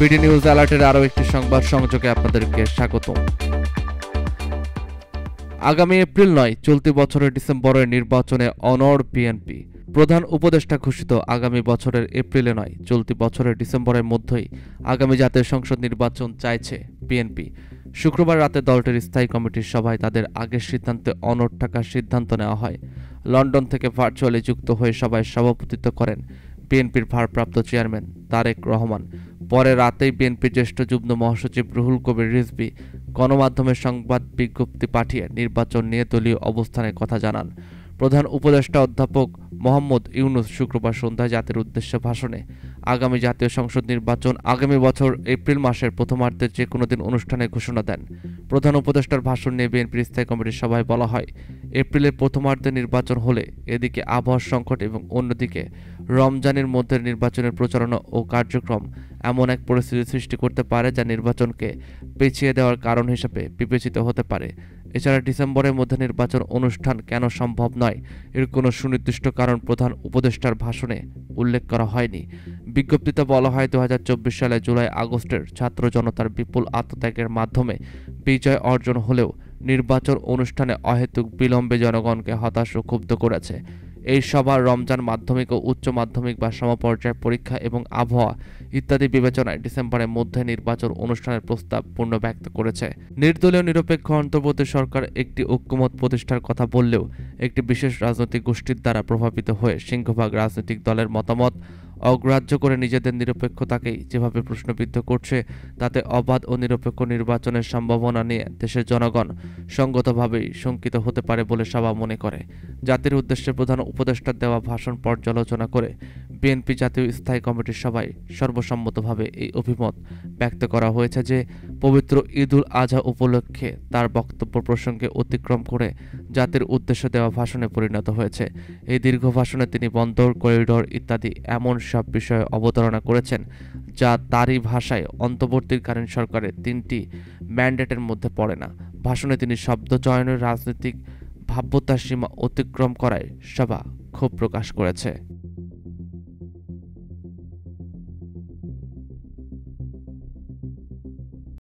BD news অ্যালার্টের আরও একটি সংবাদ সংযোগে আপনাদেরকে স্বাগতম। আগামী এপ্রিল নয়, চলতি বছরের ডিসেম্বরের নির্বাচনে অনড় বিএনপি। প্রধান উপদেষ্টা ঘোষিত আগামী বছরের এপ্রিলে নয়, চলতি বছরের ডিসেম্বরের মধ্যেই আগামী জাতীয় সংসদ নির্বাচন চাইছে বিএনপি। শুক্রবার রাতে দলটির স্থায়ী কমিটির সভায় তাদের আগের সিদ্ধান্তে অনড় থাকার সিদ্ধান্ত নেওয়া হয়। লন্ডন থেকে ভার্চুয়ালি যুক্ত হয়ে সভায় সভাপতিত্ব করেন বিএনপির ভারপ্রাপ্ত চেয়ারম্যান তারেক রহমান। পরে রাতেই বিএনপির জ্যেষ্ঠ যুগ্ম মহাসচিব রুহুল কবির রিজভী গণমাধ্যমের সংবাদ বিজ্ঞপ্তি পাঠিয়ে নির্বাচন নিয়ে দলীয় অবস্থানের কথা জানান। প্রধান উপদেষ্টা অধ্যাপক মোহাম্মদ ইউনুস শুক্রবার সন্ধ্যায় জাতির উদ্দেশ্যে ভাষণে আগামী জাতীয় সংসদ নির্বাচন আগামী বছর এপ্রিল মাসের প্রথমার্ধে যে কোনো দিন অনুষ্ঠানে ঘোষণা দেন। প্রধান উপদেষ্টার ভাষণ নিয়ে বিএনপির স্থায়ী কমিটির সভায় বলা হয়, এপ্রিলের প্রথমার্ধে নির্বাচন হলে এদিকে আবহাওয়ার সংকট এবং অন্যদিকে রমজানের মধ্যে নির্বাচনের প্রচারণা ও কার্যক্রম এমন এক পরিস্থিতি সৃষ্টি করতে পারে যা নির্বাচনকে পেছিয়ে দেওয়ার কারণ হিসেবে বিবেচিত হতে পারে। এছাড়া ডিসেম্বরের মধ্যে নির্বাচন অনুষ্ঠান কেন সম্ভব নয়, এর কোনো সুনির্দিষ্ট কারণ প্রধান উপদেষ্টার ভাষণে উল্লেখ করা হয়নি। বিজ্ঞপ্তিতে বলা হয়, 2024 সালে জুলাই আগস্টের ছাত্র জনতার বিপুল আত্মত্যাগের মাধ্যমে বিজয় অর্জন হলেও নির্বাচন অনুষ্ঠানে অহেতুক বিলম্বে জনগণকে হতাশ ও ক্ষুব্ধ করেছে। এই সভা রমজান, মাধ্যমিক ও উচ্চ মাধ্যমিক বা সমপর্যায় পরীক্ষা এবং আবহাওয়া ইত্যাদি বিবেচনায় ডিসেম্বরের মধ্যে নির্বাচন অনুষ্ঠানের প্রস্তাব পূর্ণ ব্যক্ত করেছে। নির্দলীয় নিরপেক্ষ অন্তর্বর্তী সরকার একটি ঐক্যমত প্রতিষ্ঠার কথা বললেও একটি বিশেষ রাজনৈতিক গোষ্ঠীর দ্বারা প্রভাবিত হয়ে সিংহভাগ রাজনৈতিক দলের মতামত অগ্রাহ্য করে নিজেদের নিরপেক্ষতাকেই যেভাবে প্রশ্নবিদ্ধ করছে, তাতে অবাধ ও নিরপেক্ষ নির্বাচনের সম্ভাবনা নিয়ে দেশের জনগণ সঙ্গতভাবেই শঙ্কিত হতে পারে বলে সভা মনে করে। জাতির উদ্দেশ্যে প্রধান উপদেষ্টার দেওয়া ভাষণ পর্যালোচনা করে বিএনপি জাতীয় স্থায়ী কমিটির সভায় সর্বসম্মতভাবে এই অভিমত ব্যক্ত করা হয়েছে যে পবিত্র ঈদুল আজহা উপলক্ষে তার বক্তব্য প্রসঙ্গে অতিক্রম করে জাতির উদ্দেশ্যে দেওয়া ভাষণে পরিণত হয়েছে। এই দীর্ঘ ভাষণে তিনি বন্দর, করিডোর ইত্যাদি এমন সব বিষয়ে অবতারণা করেছেন যা তারই ভাষায় অন্তর্বর্তীকালীন সরকারের 3টি ম্যান্ডেটের মধ্যে পড়ে না। ভাষণে তিনি শব্দ চয়নের রাজনৈতিক ভাব্যতার সীমা অতিক্রম করায় সভা ক্ষোভ প্রকাশ করেছে।